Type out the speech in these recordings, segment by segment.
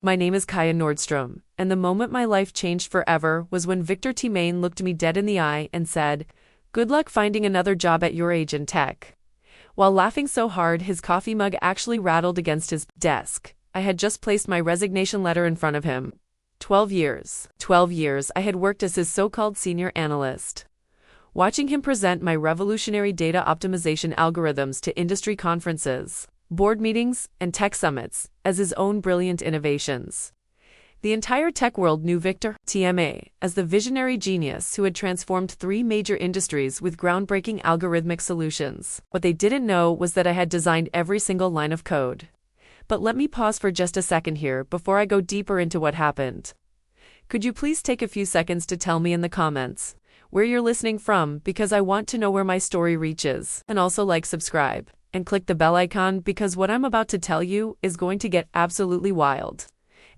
My name is Kaya Nordstrom, and the moment my life changed forever was when Victor T. Main looked me dead in the eye and said, "Good luck finding another job at your age in tech." While laughing so hard his coffee mug actually rattled against his desk. I had just placed my resignation letter in front of him. 12 years. 12 years I had worked as his so-called senior analyst. Watching him present my revolutionary data optimization algorithms to industry conferences, board meetings, and tech summits as his own brilliant innovations. The entire tech world knew Victor TMA as the visionary genius who had transformed 3 major industries with groundbreaking algorithmic solutions. What they didn't know was that I had designed every single line of code. But let me pause for just a second here before I go deeper into what happened. Could you please take a few seconds to tell me in the comments where you're listening from, because I want to know where my story reaches, and also subscribe, and click the bell icon because what I'm about to tell you is going to get absolutely wild.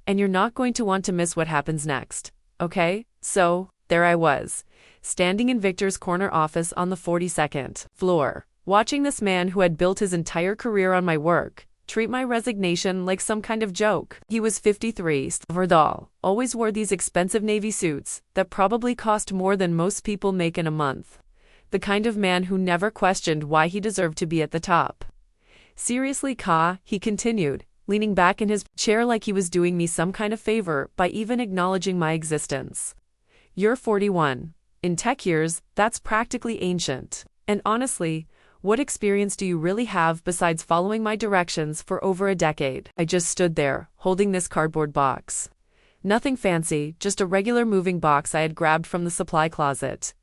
And you're not going to want to miss what happens next, okay? So, there I was, standing in Victor's corner office on the 42nd floor, watching this man who had built his entire career on my work treat my resignation like some kind of joke. He was 53, Verdal, always wore these expensive navy suits that probably cost more than most people make in a month. The kind of man who never questioned why he deserved to be at the top. "Seriously, Ka," he continued, leaning back in his chair like he was doing me some kind of favor by even acknowledging my existence. "You're 41. In tech years, that's practically ancient. And honestly, what experience do you really have besides following my directions for over a decade?" I just stood there, holding this cardboard box. Nothing fancy, just a regular moving box I had grabbed from the supply closet.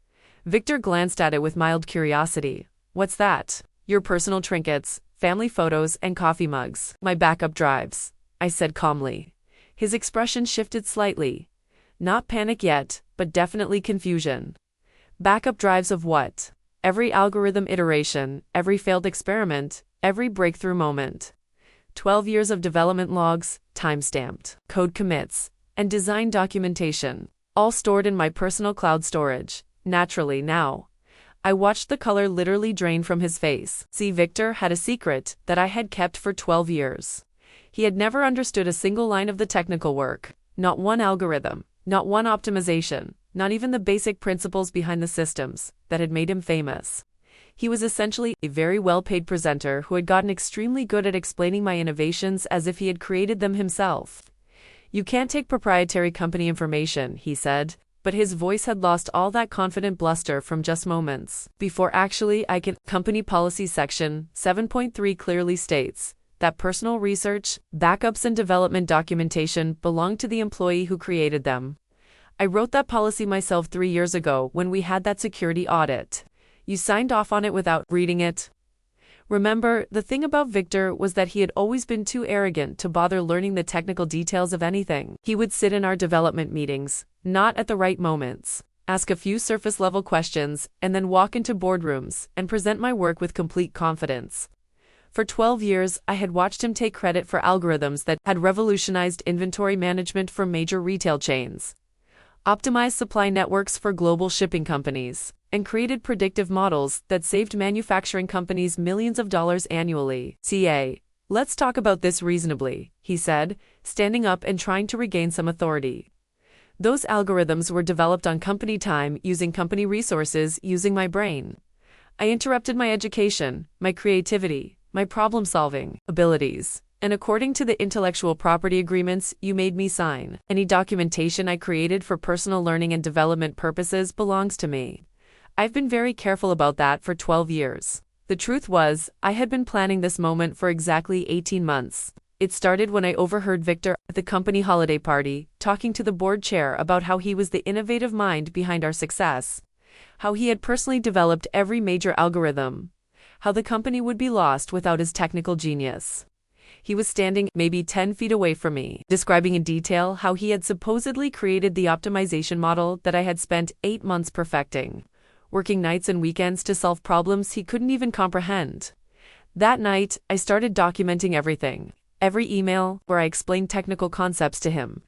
Victor glanced at it with mild curiosity. "What's that?" "Your personal trinkets, family photos, and coffee mugs. My backup drives," I said calmly. His expression shifted slightly. Not panic yet, but definitely confusion. "Backup drives of what?" "Every algorithm iteration, every failed experiment, every breakthrough moment. 12 years of development logs, time-stamped, code commits, and design documentation, all stored in my personal cloud storage." Naturally now, I watched the color literally drain from his face. See, Victor had a secret that I had kept for 12 years. He had never understood a single line of the technical work, not one algorithm, not one optimization, not even the basic principles behind the systems that had made him famous. He was essentially a very well-paid presenter who had gotten extremely good at explaining my innovations as if he had created them himself. "You can't take proprietary company information," he said, but his voice had lost all that confident bluster from just moments before. "Actually, I can." Company policy section 7.3 clearly states that personal research, backups, and development documentation belong to the employee who created them. I wrote that policy myself 3 years ago when we had that security audit. You signed off on it without reading it. Remember, the thing about Victor was that he had always been too arrogant to bother learning the technical details of anything. He would sit in our development meetings, not at the right moments, ask a few surface-level questions, and then walk into boardrooms and present my work with complete confidence. For 12 years, I had watched him take credit for algorithms that had revolutionized inventory management for major retail chains, optimized supply networks for global shipping companies, and created predictive models that saved manufacturing companies millions of dollars annually. "CA, let's talk about this reasonably," he said, standing up and trying to regain some authority. "Those algorithms were developed on company time, using company resources, using my brain. I interrupted my education, my creativity, my problem-solving abilities. And according to the intellectual property agreements you made me sign, any documentation I created for personal learning and development purposes belongs to me. I've been very careful about that for 12 years. The truth was, I had been planning this moment for exactly 18 months. It started when I overheard Victor at the company holiday party, talking to the board chair about how he was the innovative mind behind our success, how he had personally developed every major algorithm, how the company would be lost without his technical genius. He was standing maybe 10 feet away from me, describing in detail how he had supposedly created the optimization model that I had spent 8 months perfecting, working nights and weekends to solve problems he couldn't even comprehend. That night, I started documenting everything. Every email where I explained technical concepts to him.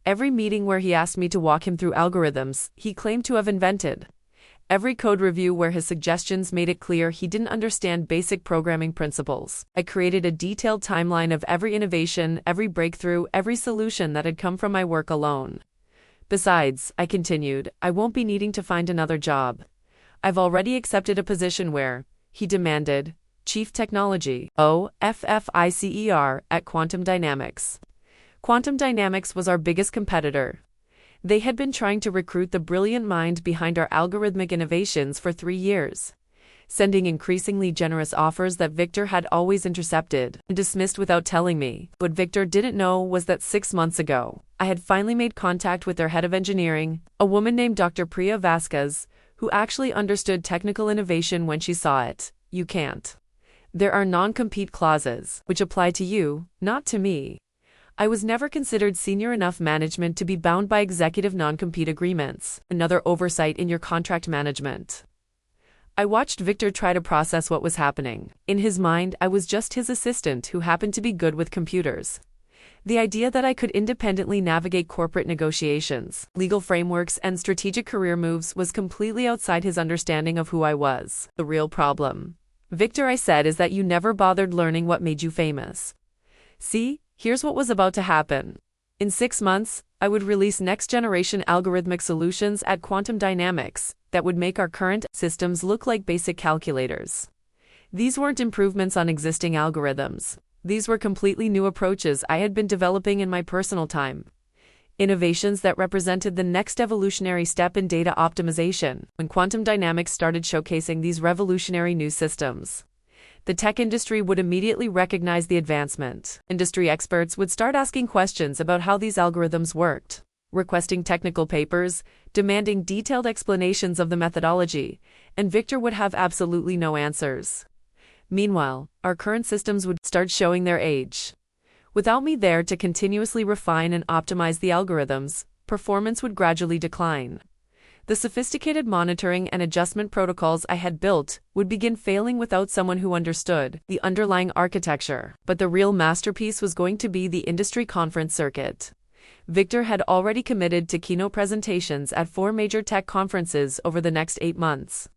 Every meeting where he asked me to walk him through algorithms he claimed to have invented. Every code review where his suggestions made it clear he didn't understand basic programming principles. I created a detailed timeline of every innovation, every breakthrough, every solution that had come from my work alone. Besides, I continued, I won't be needing to find another job. I've already accepted a position where, he demanded, Chief Technology Officer at Quantum Dynamics. Quantum Dynamics was our biggest competitor. They had been trying to recruit the brilliant mind behind our algorithmic innovations for 3 years, sending increasingly generous offers that Victor had always intercepted and dismissed without telling me. What Victor didn't know was that 6 months ago, I had finally made contact with their head of engineering, a woman named Dr. Priya Vasquez, who actually understood technical innovation when she saw it. You can't. There are non-compete clauses, which apply to you, not to me. I was never considered senior enough management to be bound by executive non-compete agreements, another oversight in your contract management. I watched Victor try to process what was happening. In his mind, I was just his assistant who happened to be good with computers. The idea that I could independently navigate corporate negotiations, legal frameworks, and strategic career moves was completely outside his understanding of who I was. The real problem, Victor, I said, is that you never bothered learning what made you famous. See, here's what was about to happen. In 6 months, I would release next-generation algorithmic solutions at Quantum Dynamics that would make our current systems look like basic calculators. These weren't improvements on existing algorithms. These were completely new approaches I had been developing in my personal time. Innovations that represented the next evolutionary step in data optimization. When Quantum Dynamics started showcasing these revolutionary new systems, the tech industry would immediately recognize the advancement. Industry experts would start asking questions about how these algorithms worked, requesting technical papers, demanding detailed explanations of the methodology, and Victor would have absolutely no answers. Meanwhile, our current systems would start showing their age. Without me there to continuously refine and optimize the algorithms, performance would gradually decline. The sophisticated monitoring and adjustment protocols I had built would begin failing without someone who understood the underlying architecture. But the real masterpiece was going to be the industry conference circuit. Victor had already committed to keynote presentations at 4 major tech conferences over the next 8 months.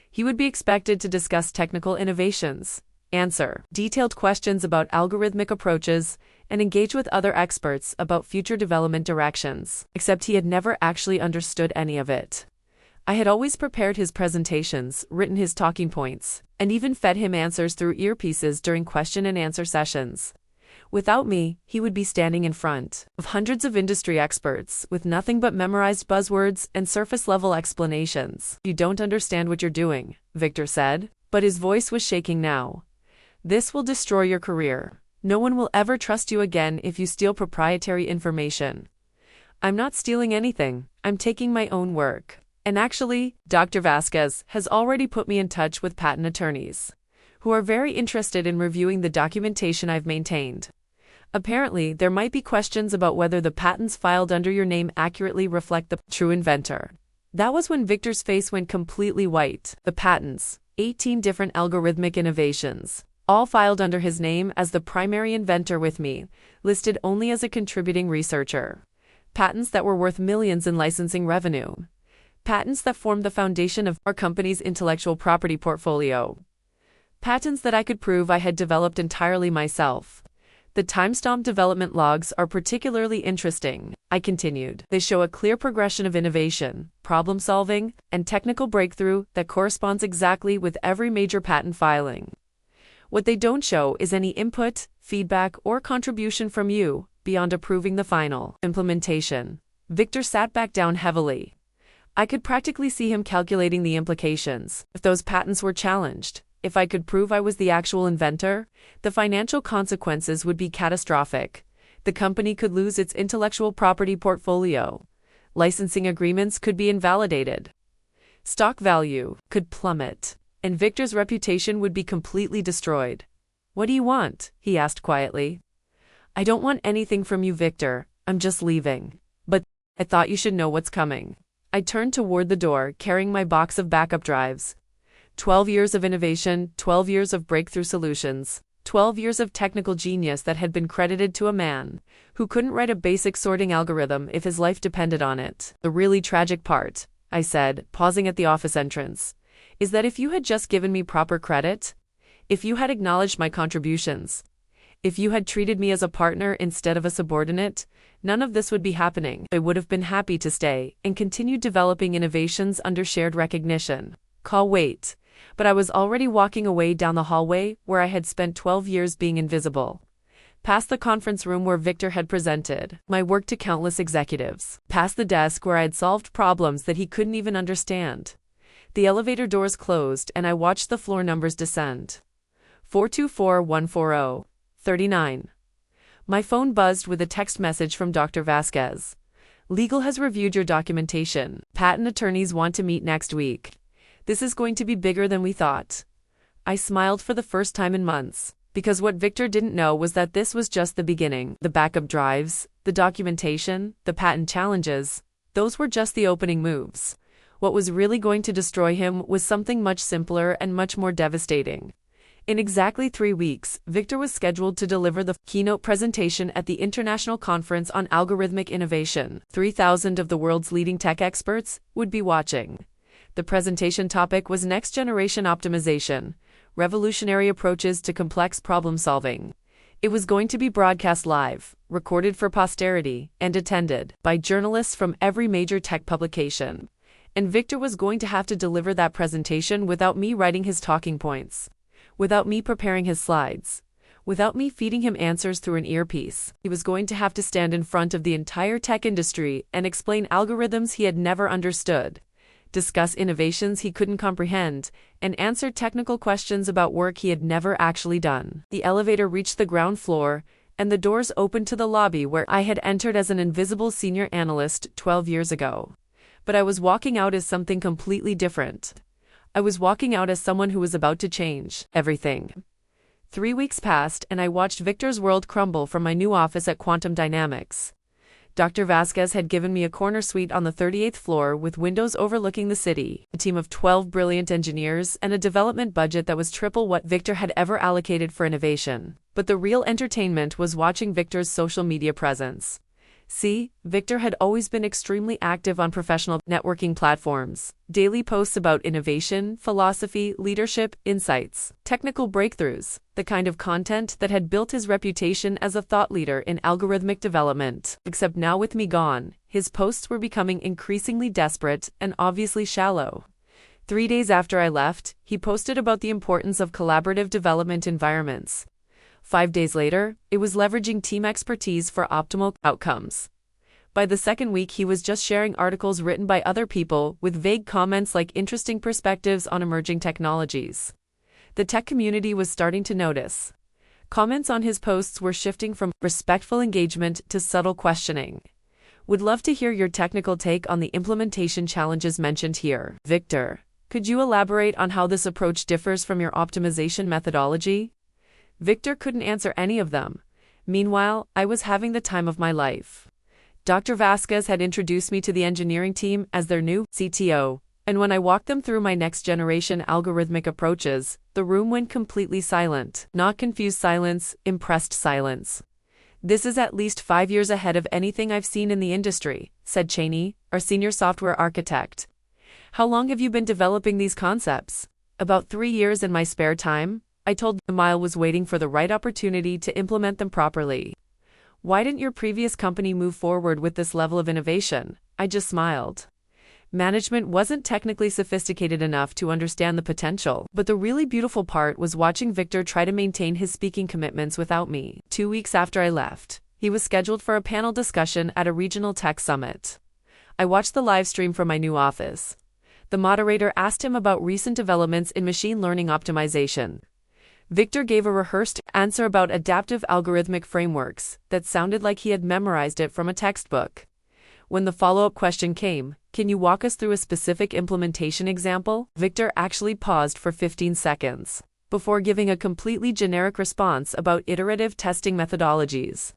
He would be expected to discuss technical innovations, answer detailed questions about algorithmic approaches, and engage with other experts about future development directions. Except he had never actually understood any of it. I had always prepared his presentations, written his talking points, and even fed him answers through earpieces during question and answer sessions. Without me, he would be standing in front of hundreds of industry experts with nothing but memorized buzzwords and surface-level explanations. You don't understand what you're doing, Victor said, but his voice was shaking now. This will destroy your career. No one will ever trust you again if you steal proprietary information. I'm not stealing anything. I'm taking my own work. And actually, Dr. Vasquez has already put me in touch with patent attorneys, who are very interested in reviewing the documentation I've maintained. Apparently, there might be questions about whether the patents filed under your name accurately reflect the true inventor. That was when Victor's face went completely white. The patents, 18 different algorithmic innovations, all filed under his name as the primary inventor with me, listed only as a contributing researcher. Patents that were worth millions in licensing revenue. Patents that formed the foundation of our company's intellectual property portfolio. Patents that I could prove I had developed entirely myself. The timestamp development logs are particularly interesting, I continued. They show a clear progression of innovation, problem solving, and technical breakthrough that corresponds exactly with every major patent filing. What they don't show is any input, feedback, or contribution from you, beyond approving the final implementation. Victor sat back down heavily. I could practically see him calculating the implications. If those patents were challenged, if I could prove I was the actual inventor, the financial consequences would be catastrophic. The company could lose its intellectual property portfolio. Licensing agreements could be invalidated. Stock value could plummet, and Victor's reputation would be completely destroyed. What do you want? He asked quietly. I don't want anything from you, Victor. I'm just leaving. But I thought you should know what's coming. I turned toward the door, carrying my box of backup drives. 12 years of innovation, 12 years of breakthrough solutions, 12 years of technical genius that had been credited to a man who couldn't write a basic sorting algorithm if his life depended on it. The really tragic part, I said, pausing at the office entrance, is that if you had just given me proper credit, if you had acknowledged my contributions, if you had treated me as a partner instead of a subordinate, none of this would be happening. I would have been happy to stay and continue developing innovations under shared recognition. Wait. But I was already walking away down the hallway where I had spent 12 years being invisible. Past the conference room where Victor had presented my work to countless executives. Past the desk where I had solved problems that he couldn't even understand. The elevator doors closed and I watched the floor numbers descend. 424140. 39. My phone buzzed with a text message from Dr. Vasquez. Legal has reviewed your documentation. Patent attorneys want to meet next week. This is going to be bigger than we thought. I smiled for the first time in months, because what Victor didn't know was that this was just the beginning. The backup drives, the documentation, the patent challenges, those were just the opening moves. What was really going to destroy him was something much simpler and much more devastating. In exactly 3 weeks, Victor was scheduled to deliver the keynote presentation at the International Conference on Algorithmic Innovation. 3,000 of the world's leading tech experts would be watching. The presentation topic was next-generation optimization, revolutionary approaches to complex problem-solving. It was going to be broadcast live, recorded for posterity, and attended by journalists from every major tech publication. And Victor was going to have to deliver that presentation without me writing his talking points, without me preparing his slides, without me feeding him answers through an earpiece. He was going to have to stand in front of the entire tech industry and explain algorithms he had never understood, discuss innovations he couldn't comprehend, and answer technical questions about work he had never actually done. The elevator reached the ground floor, and the doors opened to the lobby where I had entered as an invisible senior analyst 12 years ago. But I was walking out as something completely different. I was walking out as someone who was about to change everything. 3 weeks passed and I watched Victor's world crumble from my new office at Quantum Dynamics. Dr. Vasquez had given me a corner suite on the 38th floor with windows overlooking the city, a team of 12 brilliant engineers, and a development budget that was triple what Victor had ever allocated for innovation. But the real entertainment was watching Victor's social media presence. See, Victor had always been extremely active on professional networking platforms. Daily posts about innovation, philosophy, leadership, insights, technical breakthroughs, the kind of content that had built his reputation as a thought leader in algorithmic development. Except now with me gone, his posts were becoming increasingly desperate and obviously shallow. 3 days after I left, he posted about the importance of collaborative development environments. 5 days later, it was leveraging team expertise for optimal outcomes. By the second week, he was just sharing articles written by other people with vague comments like interesting perspectives on emerging technologies. The tech community was starting to notice. Comments on his posts were shifting from respectful engagement to subtle questioning. Would love to hear your technical take on the implementation challenges mentioned here. Victor, could you elaborate on how this approach differs from your optimization methodology? Victor couldn't answer any of them. Meanwhile, I was having the time of my life. Dr. Vasquez had introduced me to the engineering team as their new CTO, and when I walked them through my next-generation algorithmic approaches, the room went completely silent. Not confused silence, impressed silence. This is at least 5 years ahead of anything I've seen in the industry, said Cheney, our senior software architect. How long have you been developing these concepts? About 3 years in my spare time. I told him I was waiting for the right opportunity to implement them properly. Why didn't your previous company move forward with this level of innovation? I just smiled. Management wasn't technically sophisticated enough to understand the potential, but the really beautiful part was watching Victor try to maintain his speaking commitments without me. 2 weeks after I left, he was scheduled for a panel discussion at a regional tech summit. I watched the live stream from my new office. The moderator asked him about recent developments in machine learning optimization. Victor gave a rehearsed answer about adaptive algorithmic frameworks that sounded like he had memorized it from a textbook. When the follow-up question came, can you walk us through a specific implementation example? Victor actually paused for 15 seconds before giving a completely generic response about iterative testing methodologies.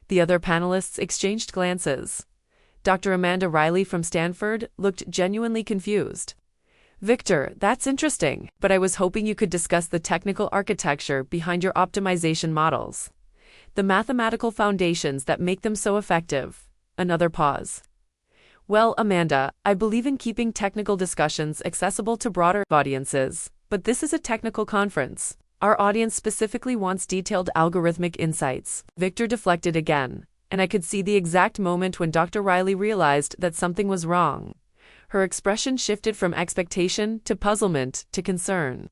The other panelists exchanged glances. Dr. Amanda Riley from Stanford looked genuinely confused. Victor, that's interesting, but I was hoping you could discuss the technical architecture behind your optimization models. The mathematical foundations that make them so effective. Another pause. Well, Amanda, I believe in keeping technical discussions accessible to broader audiences, but this is a technical conference. Our audience specifically wants detailed algorithmic insights. Victor deflected again, and I could see the exact moment when Dr. Riley realized that something was wrong. Her expression shifted from expectation to puzzlement to concern.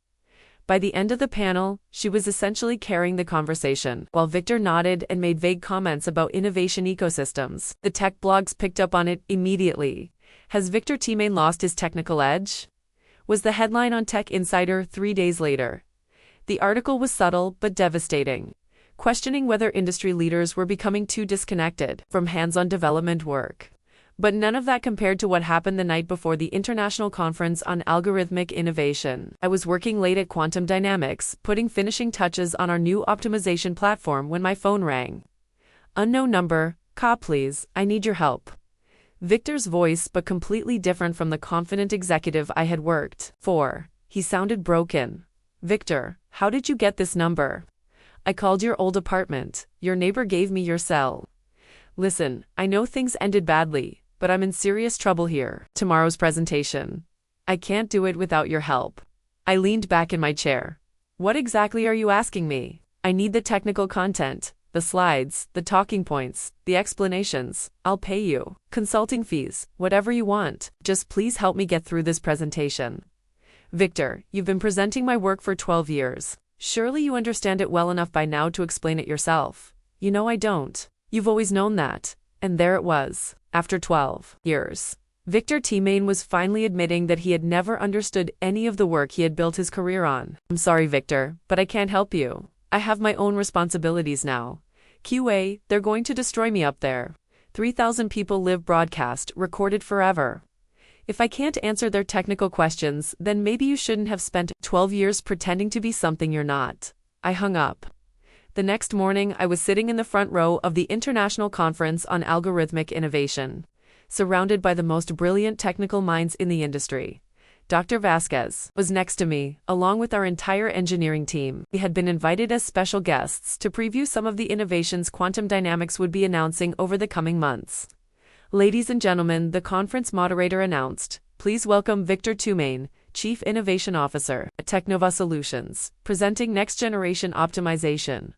By the end of the panel, she was essentially carrying the conversation, while Victor nodded and made vague comments about innovation ecosystems. The tech blogs picked up on it immediately. Has Victor T. Main lost his technical edge? Was the headline on Tech Insider 3 days later. The article was subtle but devastating, questioning whether industry leaders were becoming too disconnected from hands-on development work. But none of that compared to what happened the night before the International Conference on Algorithmic Innovation. I was working late at Quantum Dynamics, putting finishing touches on our new optimization platform when my phone rang. Unknown number, "Ka, please, I need your help." Victor's voice, but completely different from the confident executive I had worked for. He sounded broken. "Victor, how did you get this number?" "I called your old apartment. Your neighbor gave me your cell." "Listen, I know things ended badly, but I'm in serious trouble here. Tomorrow's presentation. I can't do it without your help." I leaned back in my chair. "What exactly are you asking me?" "I need the technical content, the slides, the talking points, the explanations. I'll pay you. Consulting fees, whatever you want. Just please help me get through this presentation." "Victor, you've been presenting my work for 12 years. Surely you understand it well enough by now to explain it yourself." "You know I don't. You've always known that." And there it was, after 12 years. Victor T. Main was finally admitting that he had never understood any of the work he had built his career on. "I'm sorry, Victor, but I can't help you. I have my own responsibilities now. QA, they're going to destroy me up there. 3,000 people live broadcast, recorded forever. If I can't answer their technical questions, then maybe you shouldn't have spent 12 years pretending to be something you're not." I hung up. The next morning, I was sitting in the front row of the International Conference on Algorithmic Innovation, surrounded by the most brilliant technical minds in the industry. Dr. Vasquez was next to me, along with our entire engineering team. We had been invited as special guests to preview some of the innovations Quantum Dynamics would be announcing over the coming months. "Ladies and gentlemen," the conference moderator announced, "please welcome Victor T. Main, Chief Innovation Officer at Teknova Solutions, presenting next-generation optimization.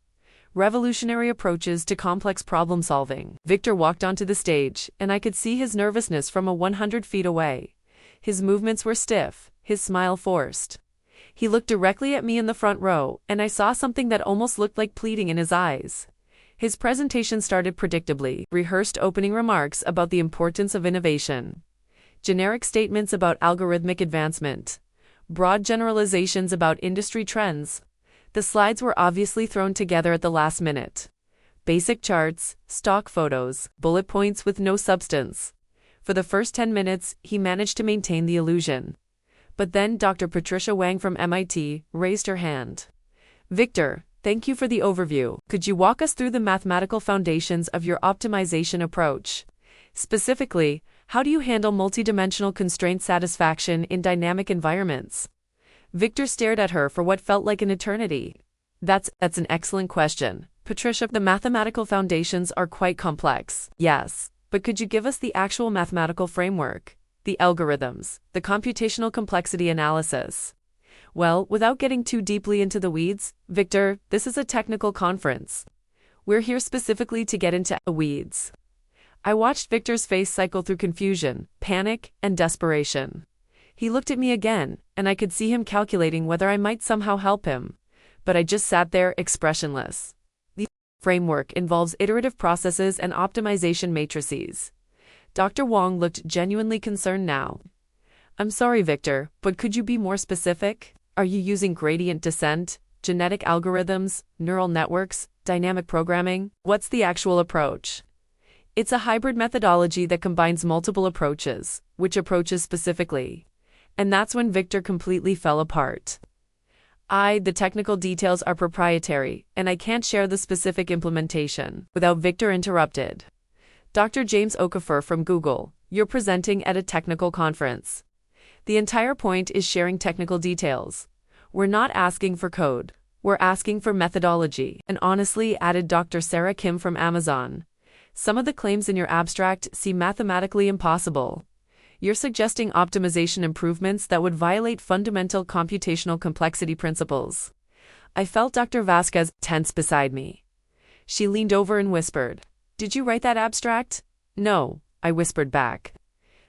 Revolutionary approaches to complex problem solving." Victor walked onto the stage, and I could see his nervousness from 100 feet away. His movements were stiff, his smile forced. He looked directly at me in the front row, and I saw something that almost looked like pleading in his eyes. His presentation started predictably, rehearsed opening remarks about the importance of innovation, generic statements about algorithmic advancement, broad generalizations about industry trends. The slides were obviously thrown together at the last minute. Basic charts, stock photos, bullet points with no substance. For the first 10 minutes, he managed to maintain the illusion. But then Dr. Patricia Wang from MIT raised her hand. "Victor, thank you for the overview. Could you walk us through the mathematical foundations of your optimization approach? Specifically, how do you handle multidimensional constraint satisfaction in dynamic environments?" Victor stared at her for what felt like an eternity. That's an excellent question, Patricia. The mathematical foundations are quite complex. Yes, but could you give us the actual mathematical framework, the algorithms, the computational complexity analysis? Well, without getting too deeply into the weeds, Victor, this is a technical conference. We're here specifically to get into the weeds. I watched Victor's face cycle through confusion, panic, and desperation. He looked at me again, and I could see him calculating whether I might somehow help him. But I just sat there expressionless. The framework involves iterative processes and optimization matrices. Dr. Wang looked genuinely concerned now. "I'm sorry, Victor, but could you be more specific? Are you using gradient descent, genetic algorithms, neural networks, dynamic programming? What's the actual approach?" "It's a hybrid methodology that combines multiple approaches. Which approaches specifically?" And that's when Victor completely fell apart. The technical details are proprietary, and I can't share the specific implementation." Without Victor interrupted. "Dr. James Okafor from Google, you're presenting at a technical conference. The entire point is sharing technical details. We're not asking for code. We're asking for methodology." And honestly, added Dr. Sarah Kim from Amazon, Some of the claims in your abstract seem mathematically impossible. You're suggesting optimization improvements that would violate fundamental computational complexity principles. I felt Dr. Vasquez tense beside me. She leaned over and whispered, "Did you write that abstract?" "No," I whispered back.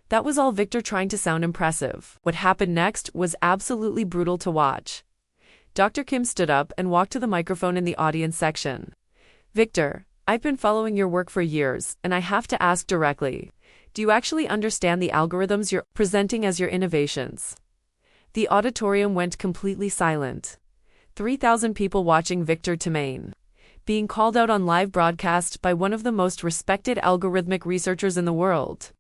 That was all Victor trying to sound impressive. What happened next was absolutely brutal to watch. Dr. Kim stood up and walked to the microphone in the audience section. "Victor, I've been following your work for years, and I have to ask directly, do you actually understand the algorithms you're presenting as your innovations?" The auditorium went completely silent. 3,000 people watching Victor Timain being called out on live broadcast by one of the most respected algorithmic researchers in the world.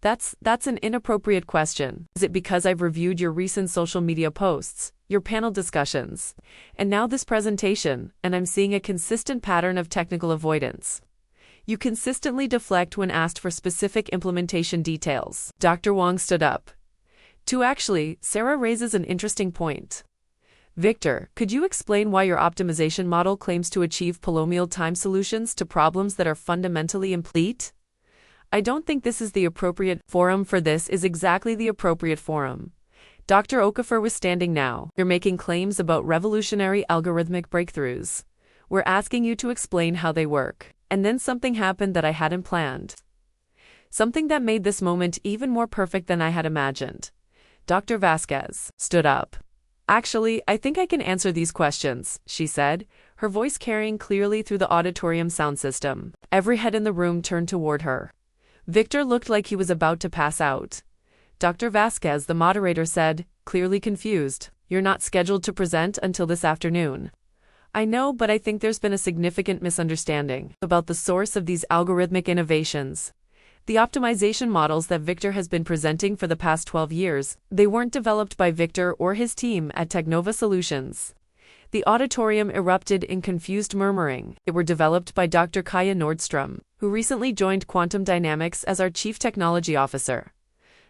That's an inappropriate question. Is it because I've reviewed your recent social media posts, your panel discussions, and now this presentation, and I'm seeing a consistent pattern of technical avoidance? You consistently deflect when asked for specific implementation details. Dr. Wong stood up. Actually, Sarah raises an interesting point. Victor, could you explain why your optimization model claims to achieve polynomial time solutions to problems that are fundamentally incomplete? I don't think this is the appropriate forum for this. Is exactly the appropriate forum. Dr. Okafor was standing now. You're making claims about revolutionary algorithmic breakthroughs. We're asking you to explain how they work. And then something happened that I hadn't planned. Something that made this moment even more perfect than I had imagined. Dr. Vasquez stood up. "Actually, I think I can answer these questions," she said, her voice carrying clearly through the auditorium sound system. Every head in the room turned toward her. Victor looked like he was about to pass out. Dr. Vasquez, the moderator, said, clearly confused, "You're not scheduled to present until this afternoon." "I know, but I think there's been a significant misunderstanding about the source of these algorithmic innovations. The optimization models that Victor has been presenting for the past 12 years, they weren't developed by Victor or his team at Technova Solutions." The auditorium erupted in confused murmuring. "They were developed by Dr. Kaya Nordstrom, who recently joined Quantum Dynamics as our Chief Technology Officer."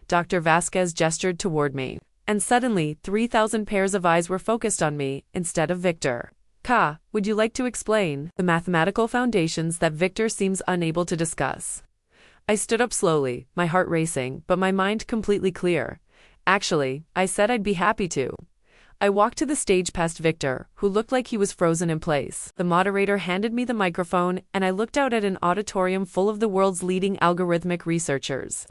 Dr. Vasquez gestured toward me, and suddenly 3,000 pairs of eyes were focused on me instead of Victor. Would you like to explain the mathematical foundations that Victor seems unable to discuss?" I stood up slowly, my heart racing, but my mind completely clear. "Actually," I said, "I'd be happy to." I walked to the stage past Victor, who looked like he was frozen in place. The moderator handed me the microphone, and I looked out at an auditorium full of the world's leading algorithmic researchers.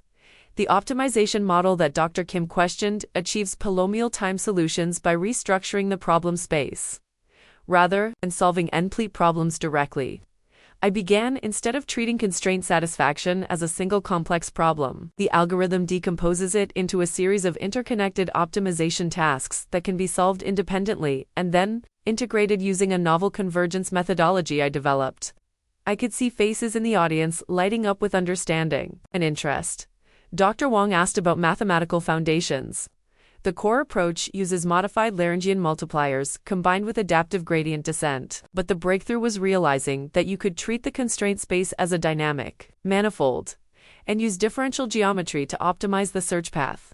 The optimization model that Dr. Kim questioned achieves polynomial time solutions by restructuring the problem space, rather than solving n-complete problems directly. I began, instead of treating constraint satisfaction as a single complex problem, the algorithm decomposes it into a series of interconnected optimization tasks that can be solved independently and then integrated using a novel convergence methodology I developed. I could see faces in the audience lighting up with understanding and interest. Dr. Wong asked about mathematical foundations. The core approach uses modified Lagrangian multipliers combined with adaptive gradient descent, but the breakthrough was realizing that you could treat the constraint space as a dynamic manifold and use differential geometry to optimize the search path.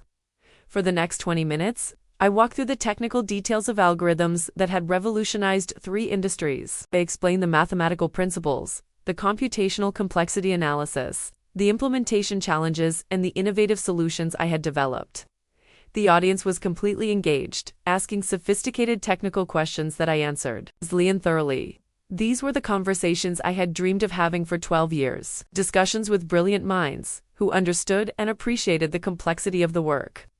For the next 20 minutes, I walked through the technical details of algorithms that had revolutionized 3 industries. I explained the mathematical principles, the computational complexity analysis, the implementation challenges, and the innovative solutions I had developed. The audience was completely engaged, asking sophisticated technical questions that I answered easily and thoroughly. These were the conversations I had dreamed of having for 12 years. Discussions with brilliant minds, who understood and appreciated the complexity of the work.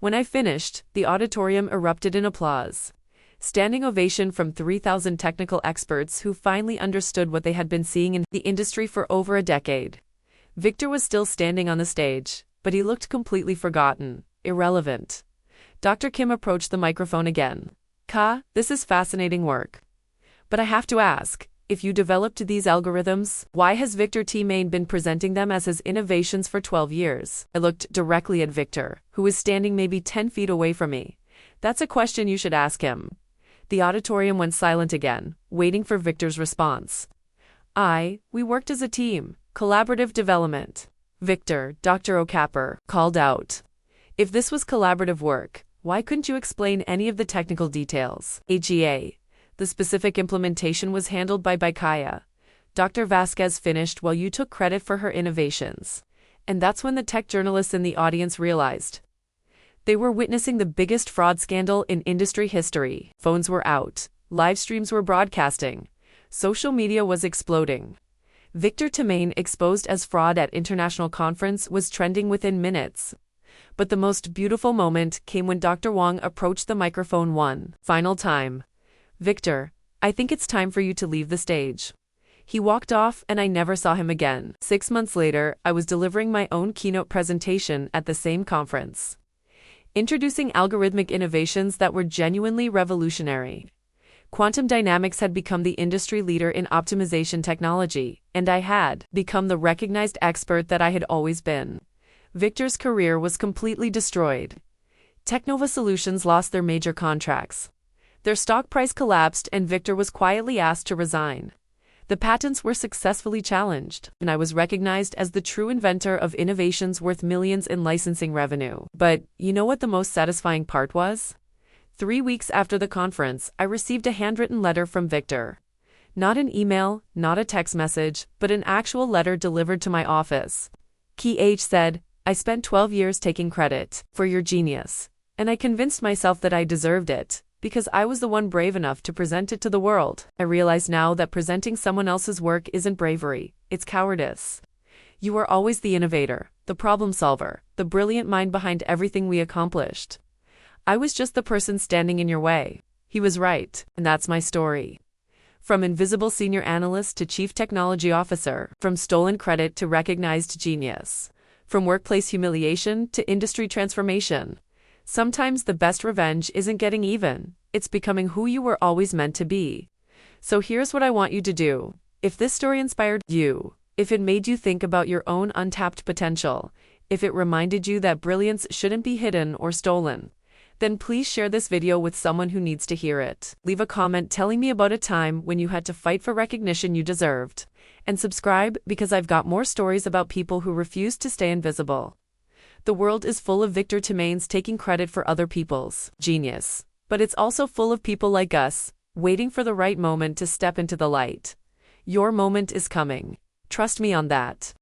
When I finished, the auditorium erupted in applause. Standing ovation from 3,000 technical experts who finally understood what they had been seeing in the industry for over a decade. Victor was still standing on the stage, but he looked completely forgotten. Irrelevant. Dr. Kim approached the microphone again. This is fascinating work. But I have to ask, if you developed these algorithms, why has Victor Timain been presenting them as his innovations for 12 years? I looked directly at Victor, who was standing maybe 10 feet away from me. That's a question you should ask him. The auditorium went silent again, waiting for Victor's response. We worked as a team, collaborative development. Victor, Dr. Okafor, called out. If this was collaborative work, why couldn't you explain any of the technical details? The specific implementation was handled by Kaya. Dr. Vasquez finished while you took credit for her innovations. And that's when the tech journalists in the audience realized they were witnessing the biggest fraud scandal in industry history. Phones were out, live streams were broadcasting, social media was exploding. Victor Temain exposed as fraud at international conference was trending within minutes. But the most beautiful moment came when Dr. Wong approached the microphone one final time. Victor, I think it's time for you to leave the stage. He walked off and I never saw him again. 6 months later, I was delivering my own keynote presentation at the same conference, introducing algorithmic innovations that were genuinely revolutionary. Quantum dynamics had become the industry leader in optimization technology, and I had become the recognized expert that I had always been. Victor's career was completely destroyed. Technova Solutions lost their major contracts. Their stock price collapsed and Victor was quietly asked to resign. The patents were successfully challenged, and I was recognized as the true inventor of innovations worth millions in licensing revenue. But you know what the most satisfying part was? 3 weeks after the conference, I received a handwritten letter from Victor. Not an email, not a text message, but an actual letter delivered to my office. Key H said, I spent 12 years taking credit for your genius, and I convinced myself that I deserved it, because I was the one brave enough to present it to the world. I realize now that presenting someone else's work isn't bravery, it's cowardice. You are always the innovator, the problem solver, the brilliant mind behind everything we accomplished. I was just the person standing in your way. He was right, and that's my story. From invisible senior analyst to chief technology officer, from stolen credit to recognized genius, from workplace humiliation to industry transformation. Sometimes the best revenge isn't getting even, it's becoming who you were always meant to be. So here's what I want you to do. If this story inspired you, if it made you think about your own untapped potential, if it reminded you that brilliance shouldn't be hidden or stolen, then please share this video with someone who needs to hear it. Leave a comment telling me about a time when you had to fight for recognition you deserved. And subscribe because I've got more stories about people who refused to stay invisible. The world is full of Victor Temains taking credit for other people's genius. But it's also full of people like us, waiting for the right moment to step into the light. Your moment is coming. Trust me on that.